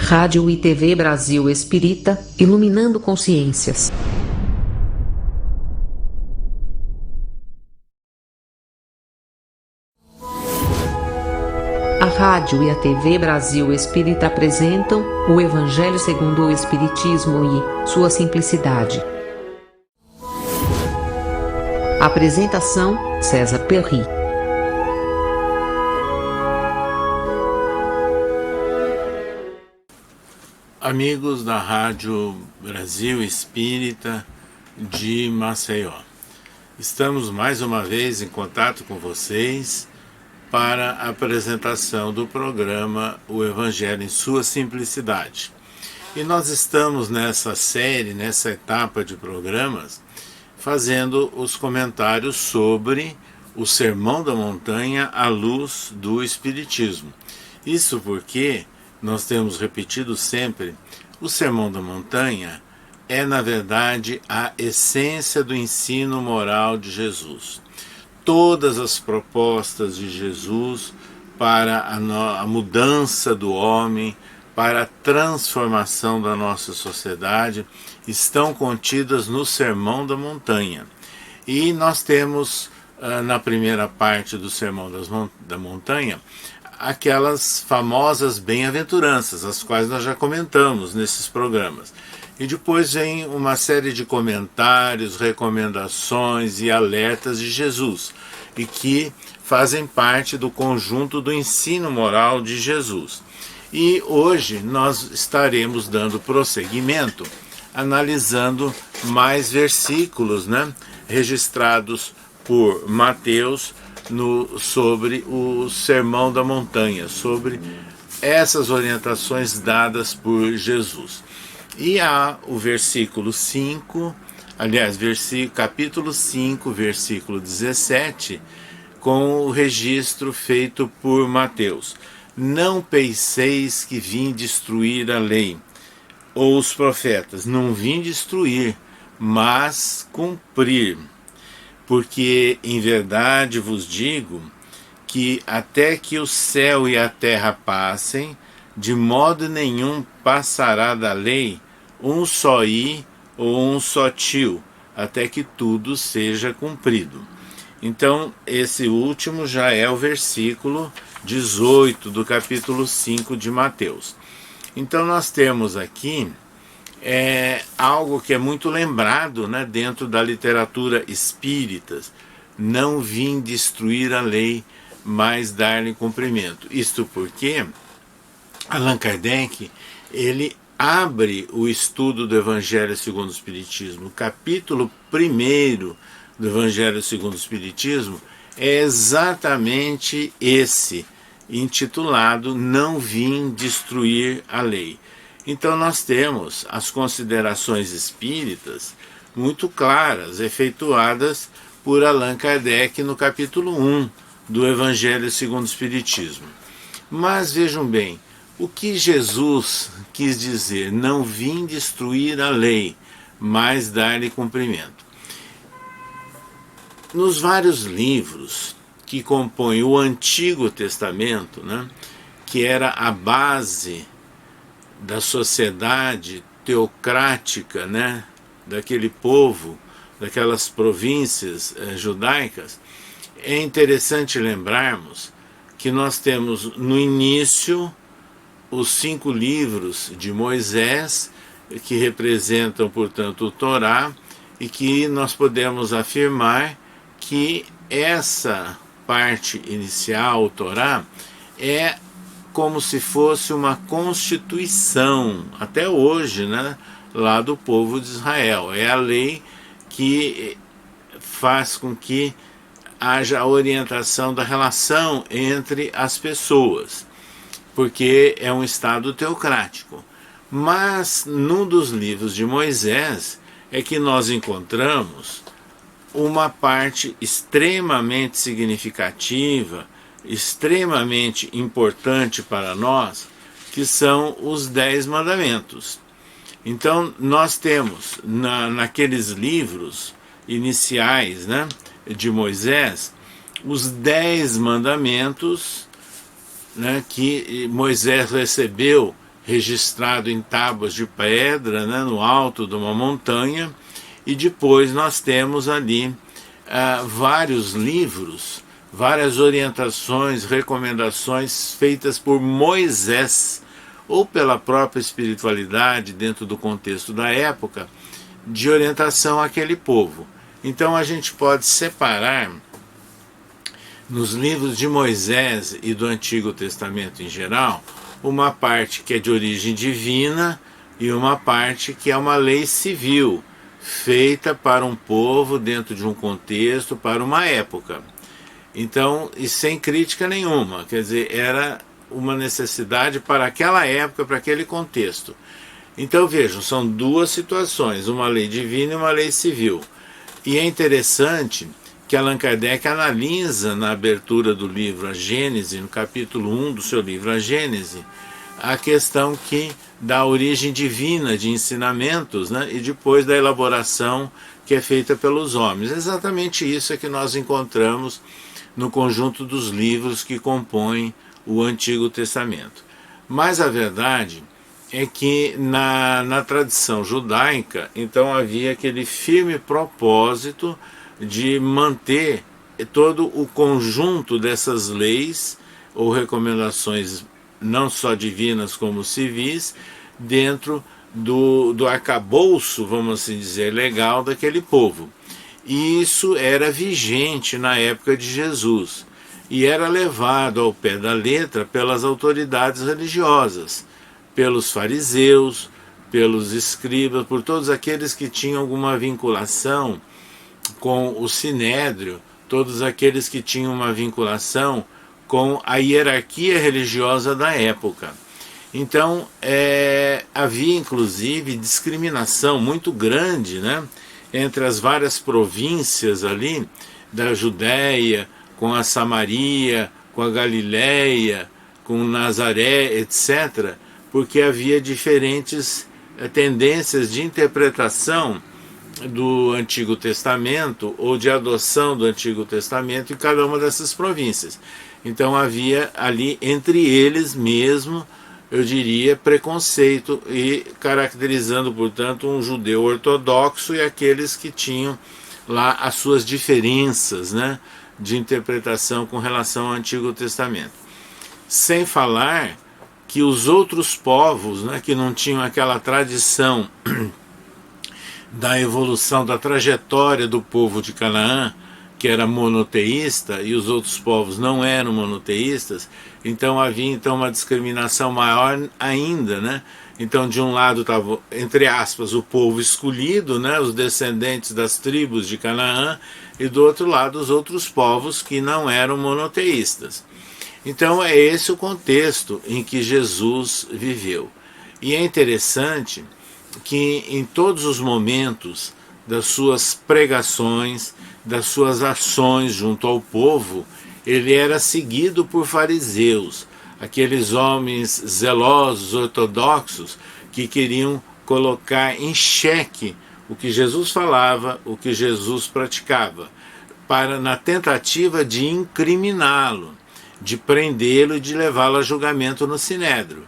Rádio e TV Brasil Espírita, iluminando consciências. A Rádio e a TV Brasil Espírita apresentam o Evangelho segundo o Espiritismo e sua simplicidade. Apresentação: César Perry. Amigos da Rádio Brasil Espírita de Maceió, estamos mais uma vez em contato com vocês para a apresentação do programa O Evangelho em sua simplicidade. E nós estamos nessa série, nessa etapa de programas, fazendo os comentários sobre o Sermão da Montanha à luz do Espiritismo. Isso porque nós temos repetido sempre, o Sermão da Montanha é, na verdade, a essência do ensino moral de Jesus. Todas as propostas de Jesus para a mudança do homem, para a transformação da nossa sociedade, estão contidas no Sermão da Montanha. E nós temos, na primeira parte do Sermão da Montanha, aquelas famosas bem-aventuranças, as quais nós já comentamos nesses programas. E depois vem uma série de comentários, recomendações e alertas de Jesus, e que fazem parte do conjunto do ensino moral de Jesus. E hoje nós estaremos dando prosseguimento, analisando mais versículos, registrados por Mateus, sobre o Sermão da Montanha, sobre essas orientações dadas por Jesus. E há o versículo 5, aliás, capítulo 5, versículo 17, com o registro feito por Mateus. Não penseis que vim destruir a lei, ou os profetas. Não vim destruir, mas cumprir. Porque em verdade vos digo que até que o céu e a terra passem, de modo nenhum passará da lei um só i ou um só tio, até que tudo seja cumprido. Então, esse último já é o versículo 18 do capítulo 5 de Mateus. Então, nós temos aqui algo que é muito lembrado, dentro da literatura espírita. Não vim destruir a lei, mas dar-lhe cumprimento. Isto porque Allan Kardec, ele abre o estudo do Evangelho segundo o Espiritismo. O capítulo 1º do Evangelho segundo o Espiritismo é exatamente esse, intitulado Não vim destruir a lei. Então nós temos as considerações espíritas muito claras, efetuadas por Allan Kardec no capítulo 1 do Evangelho segundo o Espiritismo. Mas vejam bem, o que Jesus quis dizer? Não vim destruir a lei, mas dar-lhe cumprimento. Nos vários livros que compõem o Antigo Testamento, que era a base da sociedade teocrática, daquele povo, daquelas províncias judaicas, é interessante lembrarmos que nós temos no início os 5 livros de Moisés, que representam, portanto, o Torá, e que nós podemos afirmar que essa parte inicial, o Torá, é como se fosse uma constituição, até hoje, lá do povo de Israel. É a lei que faz com que haja a orientação da relação entre as pessoas, porque é um Estado teocrático. Mas, num dos livros de Moisés, é que nós encontramos uma parte extremamente significativa, extremamente importante para nós, que são os 10 mandamentos. Então nós temos naqueles livros iniciais de Moisés os 10 mandamentos que Moisés recebeu registrado em tábuas de pedra, né, no alto de uma montanha, e depois nós temos ali vários livros, várias orientações, recomendações feitas por Moisés, ou pela própria espiritualidade dentro do contexto da época, de orientação àquele povo. Então a gente pode separar nos livros de Moisés e do Antigo Testamento em geral, uma parte que é de origem divina e uma parte que é uma lei civil, feita para um povo dentro de um contexto, para uma época. Então, e sem crítica nenhuma, quer dizer, era uma necessidade para aquela época, para aquele contexto. Então vejam, são duas situações, uma lei divina e uma lei civil. E é interessante que Allan Kardec analisa na abertura do livro A Gênese, no capítulo 1 do seu livro A Gênese, a questão que da origem divina de ensinamentos, né, e depois da elaboração que é feita pelos homens. Exatamente isso é que nós encontramos no conjunto dos livros que compõem o Antigo Testamento. Mas a verdade é que na tradição judaica, então havia aquele firme propósito de manter todo o conjunto dessas leis ou recomendações, não só divinas como civis, dentro do arcabouço, vamos assim dizer, legal daquele povo. E isso era vigente na época de Jesus e era levado ao pé da letra pelas autoridades religiosas, pelos fariseus, pelos escribas, por todos aqueles que tinham alguma vinculação com o sinédrio, todos aqueles que tinham uma vinculação com a hierarquia religiosa da época. Então, havia inclusive discriminação muito grande, né, entre as várias províncias ali da Judéia, com a Samaria, com a Galileia, com Nazaré, etc., porque havia diferentes tendências de interpretação do Antigo Testamento ou de adoção do Antigo Testamento em cada uma dessas províncias. Então havia ali entre eles mesmo, eu diria, preconceito, e caracterizando, portanto, um judeu ortodoxo e aqueles que tinham lá as suas diferenças, né, de interpretação com relação ao Antigo Testamento. Sem falar que os outros povos, né, que não tinham aquela tradição da evolução, da trajetória do povo de Canaã, que era monoteísta, e os outros povos não eram monoteístas, então havia então uma discriminação maior ainda, né? Então de um lado estava, entre aspas, o povo escolhido, né, os descendentes das tribos de Canaã, e do outro lado os outros povos que não eram monoteístas. Então é esse o contexto em que Jesus viveu. E é interessante que em todos os momentos das suas pregações, das suas ações junto ao povo, ele era seguido por fariseus, aqueles homens zelosos, ortodoxos, que queriam colocar em xeque o que Jesus falava, o que Jesus praticava, na tentativa de incriminá-lo, de prendê-lo e de levá-lo a julgamento no sinédrio,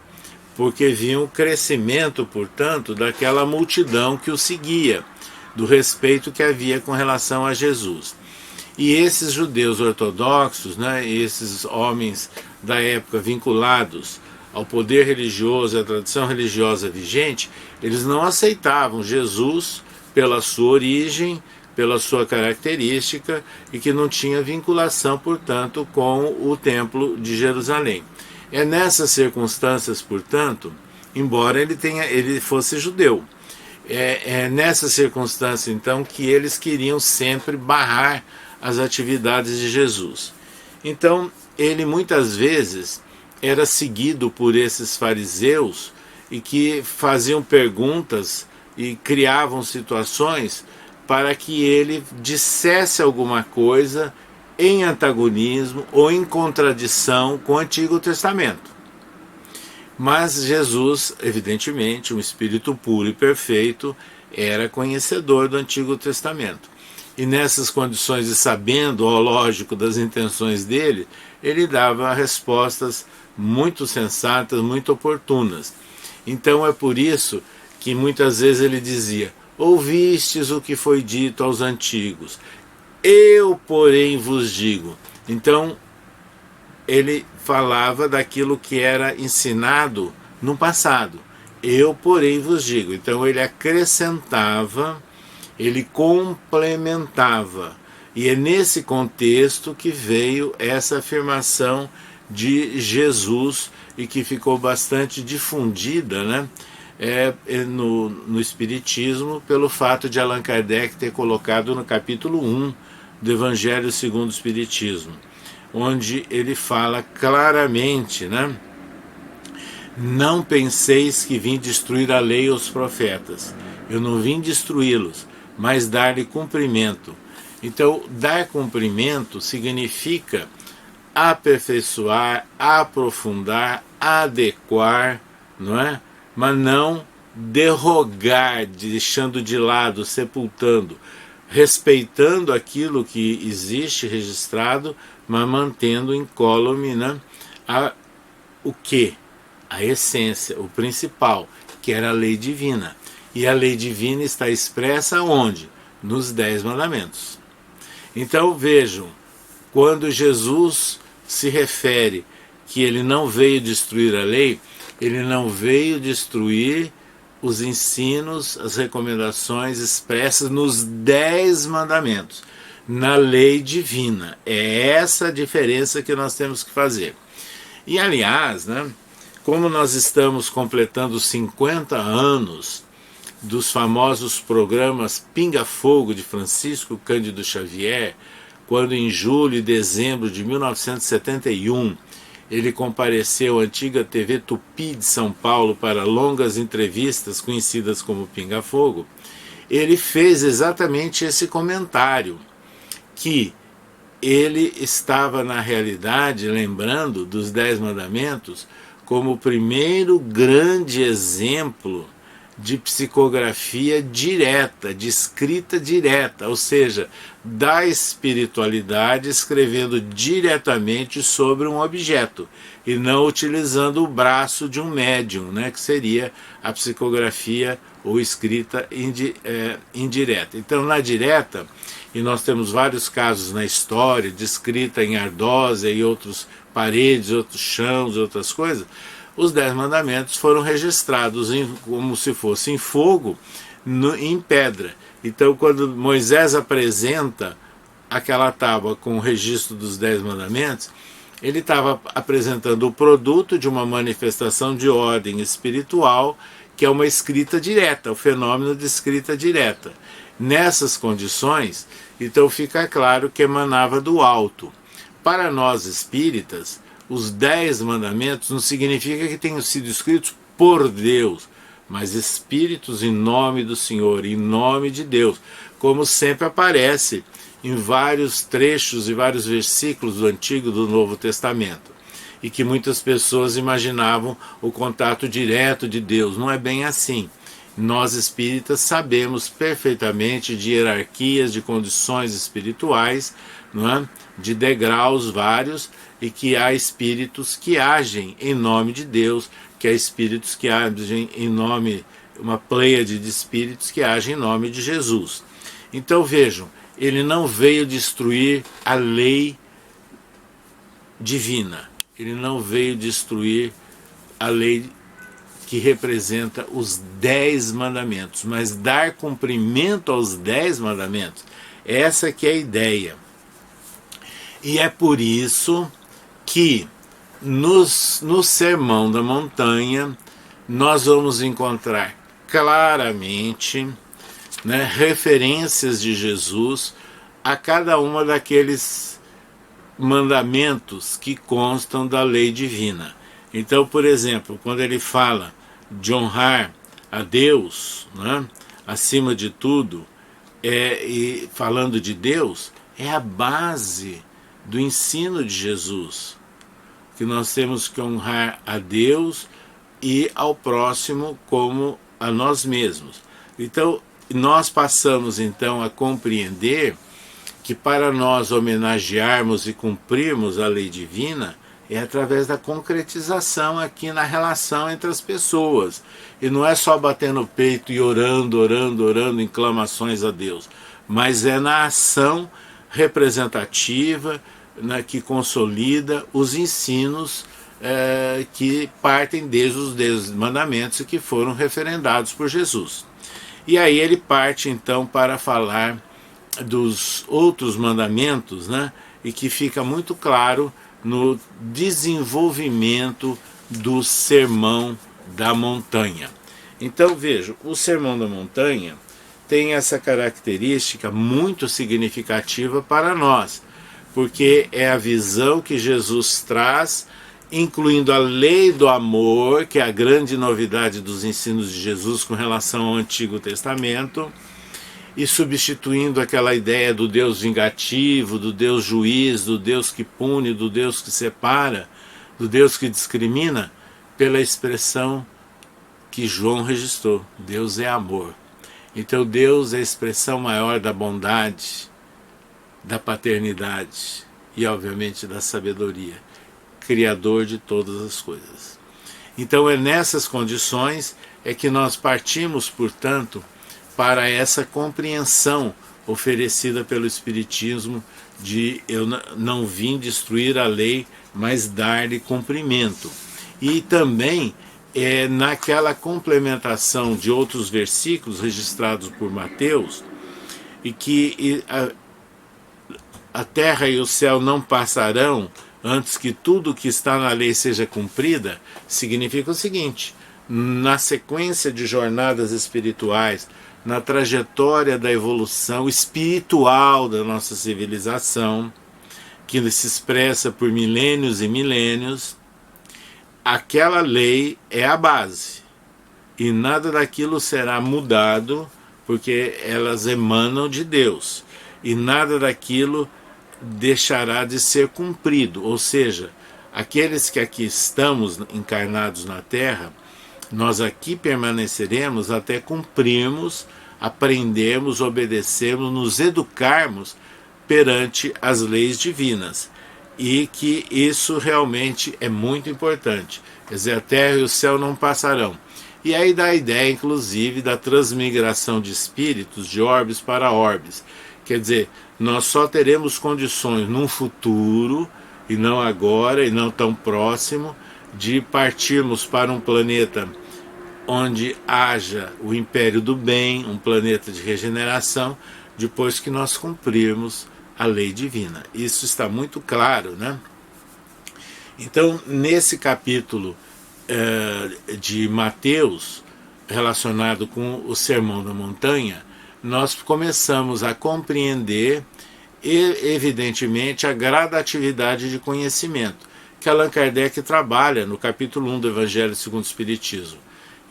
porque viam o crescimento, portanto, daquela multidão que o seguia, do respeito que havia com relação a Jesus. E esses judeus ortodoxos, né, esses homens da época vinculados ao poder religioso, à tradição religiosa vigente, eles não aceitavam Jesus pela sua origem, pela sua característica, e que não tinha vinculação, portanto, com o Templo de Jerusalém. É nessas circunstâncias, portanto, embora ele fosse judeu, é nessa circunstância, então, que eles queriam sempre barrar as atividades de Jesus. Então, ele muitas vezes era seguido por esses fariseus e que faziam perguntas e criavam situações para que ele dissesse alguma coisa em antagonismo ou em contradição com o Antigo Testamento. Mas Jesus, evidentemente, um espírito puro e perfeito, era conhecedor do Antigo Testamento. E nessas condições, e sabendo, lógico, das intenções dele, ele dava respostas muito sensatas, muito oportunas. Então é por isso que muitas vezes ele dizia: ouvistes o que foi dito aos antigos, eu, porém, vos digo. Então, ele falava daquilo que era ensinado no passado. Eu, porém, vos digo. Então, ele acrescentava, ele complementava. E é nesse contexto que veio essa afirmação de Jesus e que ficou bastante difundida, né? No Espiritismo, pelo fato de Allan Kardec ter colocado no capítulo 1 do Evangelho segundo o Espiritismo, onde ele fala claramente, né? Não penseis que vim destruir a lei e os profetas. Eu não vim destruí-los, mas dar-lhe cumprimento. Então, dar cumprimento significa aperfeiçoar, aprofundar, adequar, não é? Mas não derrogar, deixando de lado, sepultando, respeitando aquilo que existe registrado, mas mantendo incólume, né, o que? A essência, o principal, que era a lei divina. E a lei divina está expressa onde? Nos 10 mandamentos. Então vejam, quando Jesus se refere que ele não veio destruir a lei, ele não veio destruir os ensinos, as recomendações expressas nos 10 mandamentos, na lei divina. É essa a diferença que nós temos que fazer. E aliás, né, como nós estamos completando 50 anos dos famosos programas Pinga Fogo de Francisco Cândido Xavier, quando em julho e dezembro de 1971 ele compareceu à antiga TV Tupi de São Paulo para longas entrevistas conhecidas como Pinga Fogo, ele fez exatamente esse comentário, que ele estava na realidade lembrando dos 10 mandamentos como o primeiro grande exemplo de psicografia direta, de escrita direta, ou seja, da espiritualidade escrevendo diretamente sobre um objeto e não utilizando o braço de um médium, né, que seria a psicografia ou escrita indireta. Então, na direta, e nós temos vários casos na história de escrita em ardósia e outros paredes, outros chãos, outras coisas, os 10 mandamentos foram registrados como se fosse em fogo, em pedra. Então, quando Moisés apresenta aquela tábua com o registro dos 10 mandamentos, ele estava apresentando o produto de uma manifestação de ordem espiritual, que é uma escrita direta, o fenômeno de escrita direta. Nessas condições, então fica claro que emanava do alto. Para nós espíritas, os 10 mandamentos não significa que tenham sido escritos por Deus, mas espíritos em nome do Senhor, em nome de Deus, como sempre aparece em vários trechos e vários versículos do Antigo e do Novo Testamento, e que muitas pessoas imaginavam o contato direto de Deus. Não é bem assim. Nós espíritas sabemos perfeitamente de hierarquias, de condições espirituais, não é? De degraus vários, e que há espíritos que agem em nome de Deus, que há espíritos que agem em nome, uma pleiade de espíritos que agem em nome de Jesus. Então vejam, ele não veio destruir a lei divina, ele não veio destruir a lei que representa os 10 mandamentos, mas dar cumprimento aos 10 mandamentos, essa que é a ideia. E é por isso que no Sermão da Montanha nós vamos encontrar claramente, né, referências de Jesus a cada uma daqueles mandamentos que constam da lei divina. Então, por exemplo, quando ele fala de honrar a Deus, né, acima de tudo, e falando de Deus, é a base do ensino de Jesus, que nós temos que honrar a Deus e ao próximo como a nós mesmos. Então, nós passamos então a compreender que para nós homenagearmos e cumprirmos a lei divina, é através da concretização aqui na relação entre as pessoas. E não é só bater no peito e orando, orando, orando, inclamações a Deus, mas é na ação representativa, que consolida os ensinos que partem desde os 10 mandamentos e que foram referendados por Jesus. E aí ele parte então para falar dos outros mandamentos, e que fica muito claro no desenvolvimento do Sermão da Montanha. Então veja, o Sermão da Montanha tem essa característica muito significativa para nós, porque é a visão que Jesus traz, incluindo a lei do amor, que é a grande novidade dos ensinos de Jesus com relação ao Antigo Testamento, e substituindo aquela ideia do Deus vingativo, do Deus juiz, do Deus que pune, do Deus que separa, do Deus que discrimina, pela expressão que João registrou: Deus é amor. Então Deus é a expressão maior da bondade, da paternidade e obviamente da sabedoria, Criador de todas as coisas. Então é nessas condições que nós partimos, portanto, para essa compreensão oferecida pelo Espiritismo de eu não vim destruir a lei, mas dar-lhe cumprimento. E também naquela complementação de outros versículos registrados por Mateus, e que a terra e o céu não passarão antes que tudo que está na lei seja cumprida, significa o seguinte: na sequência de jornadas espirituais, na trajetória da evolução espiritual da nossa civilização, que se expressa por milênios e milênios, aquela lei é a base, e nada daquilo será mudado, porque elas emanam de Deus, e nada daquilo deixará de ser cumprido. Ou seja, aqueles que aqui estamos encarnados na Terra, nós aqui permaneceremos até cumprirmos, aprendermos, obedecermos, nos educarmos perante as leis divinas. E que isso realmente é muito importante. Quer dizer, a terra e o céu não passarão. E aí dá a ideia, inclusive, da transmigração de espíritos de orbes para orbes. Quer dizer, nós só teremos condições num futuro, e não agora, e não tão próximo, de partirmos para um planeta onde haja o império do bem, um planeta de regeneração, depois que nós cumprirmos a lei divina. Isso está muito claro, Então, nesse capítulo de Mateus, relacionado com o Sermão da Montanha, nós começamos a compreender, evidentemente, a gradatividade de conhecimento, que Allan Kardec trabalha no capítulo 1 do Evangelho segundo o Espiritismo.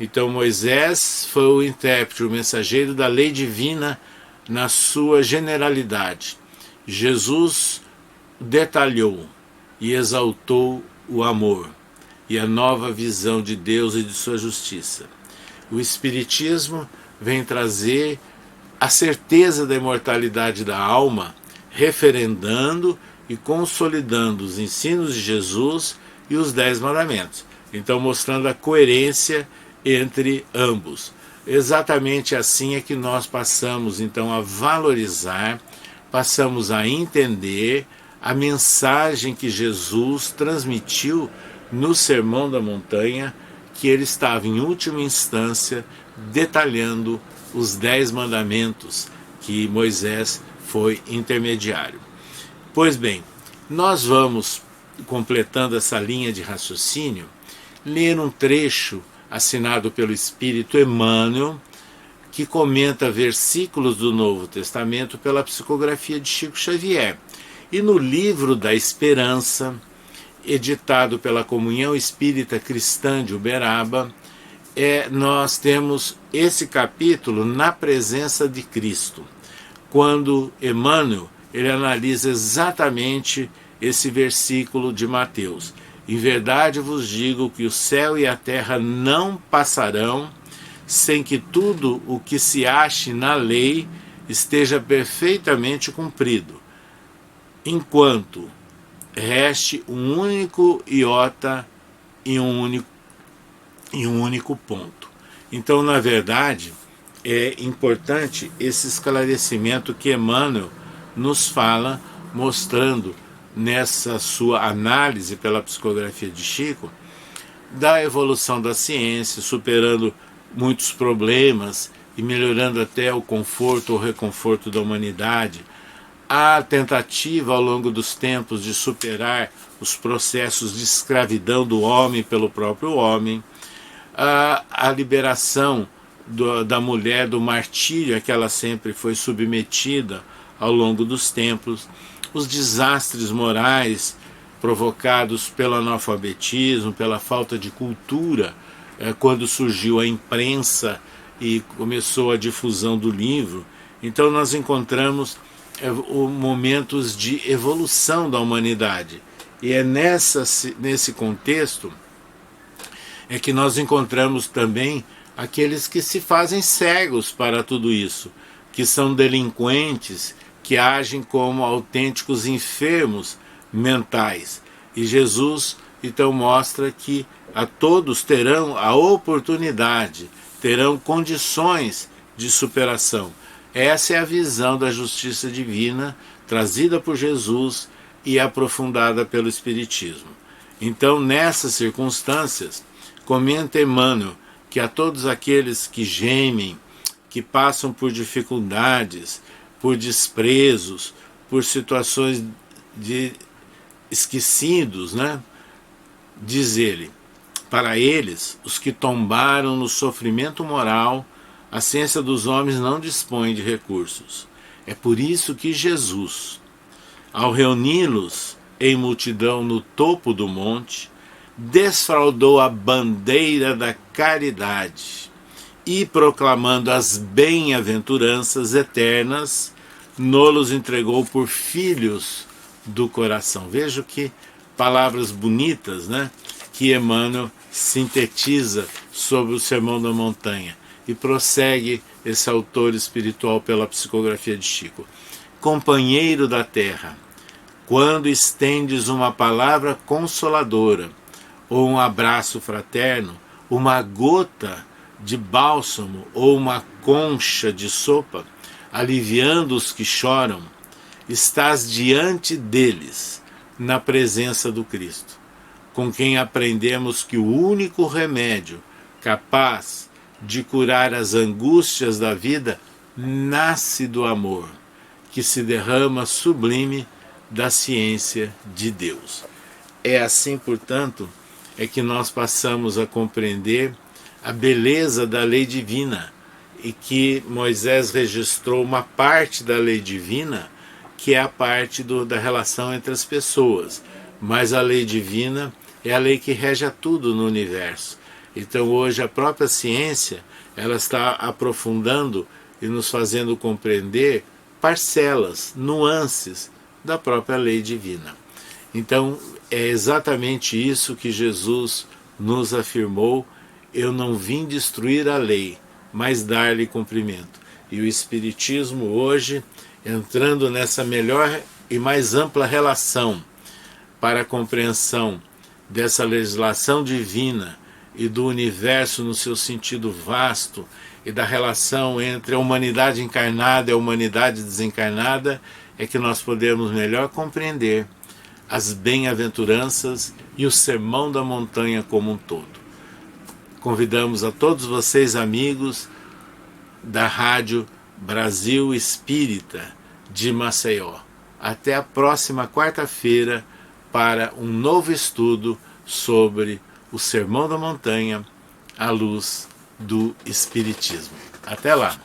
Então Moisés foi o intérprete, o mensageiro da lei divina na sua generalidade. Jesus detalhou e exaltou o amor e a nova visão de Deus e de sua justiça. O Espiritismo vem trazer a certeza da imortalidade da alma, referendando e consolidando os ensinos de Jesus e os 10 mandamentos. Então mostrando a coerência entre ambos. Exatamente assim é que nós passamos então a valorizar, passamos a entender a mensagem que Jesus transmitiu no Sermão da Montanha, que ele estava em última instância detalhando os 10 mandamentos que Moisés foi intermediário. Pois bem, nós vamos, completando essa linha de raciocínio, ler um trecho assinado pelo Espírito Emmanuel, que comenta versículos do Novo Testamento pela psicografia de Chico Xavier. E no Livro da Esperança, editado pela Comunhão Espírita Cristã de Uberaba, nós temos esse capítulo na presença de Cristo, quando Emmanuel ele analisa exatamente esse versículo de Mateus. Em verdade vos digo que o céu e a terra não passarão sem que tudo o que se ache na lei esteja perfeitamente cumprido. Enquanto reste um único iota em um único ponto. Então, na verdade, é importante esse esclarecimento que Emmanuel nos fala, mostrando nessa sua análise pela psicografia de Chico, da evolução da ciência, superando muitos problemas e melhorando até o conforto ou reconforto da humanidade, a tentativa ao longo dos tempos de superar os processos de escravidão do homem pelo próprio homem, a liberação da mulher do martírio a que ela sempre foi submetida ao longo dos tempos, os desastres morais provocados pelo analfabetismo, pela falta de cultura, quando surgiu a imprensa e começou a difusão do livro. Então nós encontramos momentos de evolução da humanidade. E é nesse contexto é que nós encontramos também aqueles que se fazem cegos para tudo isso, que são delinquentes, que agem como autênticos enfermos mentais. E Jesus então mostra que a todos terão a oportunidade, terão condições de superação. Essa é a visão da justiça divina trazida por Jesus e aprofundada pelo Espiritismo. Então, nessas circunstâncias, comenta Emmanuel que a todos aqueles que gemem, que passam por dificuldades, por desprezos, por situações de esquecidos, diz ele, para eles, os que tombaram no sofrimento moral, a ciência dos homens não dispõe de recursos. É por isso que Jesus, ao reuni-los em multidão no topo do monte, desfraldou a bandeira da caridade e, proclamando as bem-aventuranças eternas, nos entregou por filhos do coração. Veja que palavras bonitas, que Emmanuel sintetiza sobre o Sermão da Montanha. E prossegue esse autor espiritual pela psicografia de Chico. Companheiro da terra, quando estendes uma palavra consoladora, ou um abraço fraterno, uma gota de bálsamo ou uma concha de sopa, aliviando os que choram, estás diante deles, na presença do Cristo, com quem aprendemos que o único remédio capaz de curar as angústias da vida nasce do amor, que se derrama sublime da ciência de Deus. É assim, portanto, é que nós passamos a compreender a beleza da lei divina, e que Moisés registrou uma parte da lei divina, que é a parte da relação entre as pessoas, mas a lei divina é a lei que rege a tudo no universo. Então hoje a própria ciência ela está aprofundando e nos fazendo compreender parcelas, nuances da própria lei divina. Então é exatamente isso que Jesus nos afirmou: eu não vim destruir a lei, mas dar-lhe cumprimento. E o Espiritismo hoje, entrando nessa melhor e mais ampla relação para a compreensão dessa legislação divina e do universo no seu sentido vasto, e da relação entre a humanidade encarnada e a humanidade desencarnada, é que nós podemos melhor compreender as bem-aventuranças e o Sermão da Montanha como um todo. Convidamos a todos vocês, amigos da Rádio Brasil Espírita de Maceió. Até a próxima quarta-feira para um novo estudo sobre o Sermão da Montanha à luz do Espiritismo. Até lá!